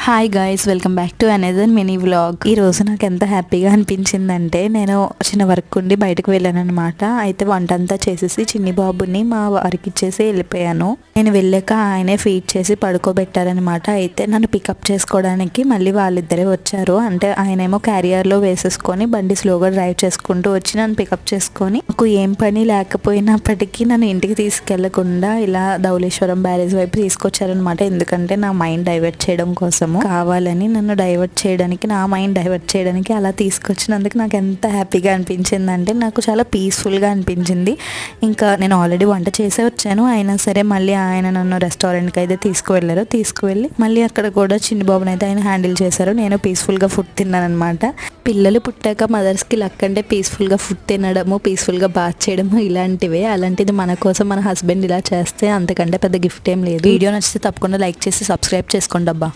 Hi guys, welcome back to another mini vlog. ఈ రోజు నాకు ఎంత హ్యాపీగా అనిపించిందంటే, నేను చిన్న వర్క్ ఉండి బయటకు వెళ్ళాను అనమాట. అయితే వంట అంతా చేసేసి చిన్ని బాబుని మా వారికి ఇచ్చేసి వెళ్ళిపోయాను. నేను వెళ్ళాక ఆయనే ఫీడ్ చేసి పడుకోబెట్టారనమాట. అయితే నన్ను పికప్ చేసుకోవడానికి మళ్ళీ వాళ్ళిద్దరే వచ్చారు. అంటే ఆయనేమో క్యారియర్లో వేసేసుకొని బండి స్లోగా డ్రైవ్ చేసుకుంటూ వచ్చి నన్ను పికప్ చేసుకొని, నాకు ఏం పని లేకపోయినప్పటికీ నన్ను ఇంటికి తీసుకెళ్లకుండా ఇలా ధవళేశ్వరం బ్యారేజ్ వైపు తీసుకొచ్చారనమాట. ఎందుకంటే నా మైండ్ డైవర్ట్ చేయడం కోసం కావాలని నన్ను డైవర్ట్ చేయడానికి, నా మైండ్ డైవర్ట్ చేయడానికి అలా తీసుకొచ్చినందుకు నాకు ఎంత హ్యాపీగా అనిపించింది అంటే, నాకు చాలా పీస్ఫుల్గా అనిపించింది. ఇంకా నేను ఆల్రెడీ వంట చేసే వచ్చాను, అయినా సరే మళ్ళీ ఆయన నన్ను రెస్టారెంట్కి అయితే తీసుకువెళ్ళి మళ్ళీ అక్కడ కూడా చిన్ని బాబుని అయితే ఆయన హ్యాండిల్ చేశారు. నేను పీస్ఫుల్గా ఫుడ్ తిన్నాను అనమాట. పిల్లలు పుట్టాక మదర్స్కి లక్ అంటే పీస్ఫుల్గా ఫుడ్ తినడము, పీస్ఫుల్గా బాత్ చేయడము ఇలాంటివే. అలాంటిది మన కోసం మన హస్బెండ్ ఇలా చేస్తే అంతకంటే పెద్ద గిఫ్ట్ ఏం లేదు. వీడియో నచ్చితే తప్పకుండా లైక్ చేసి సబ్స్క్రైబ్ చేసుకోండి అబ్బా.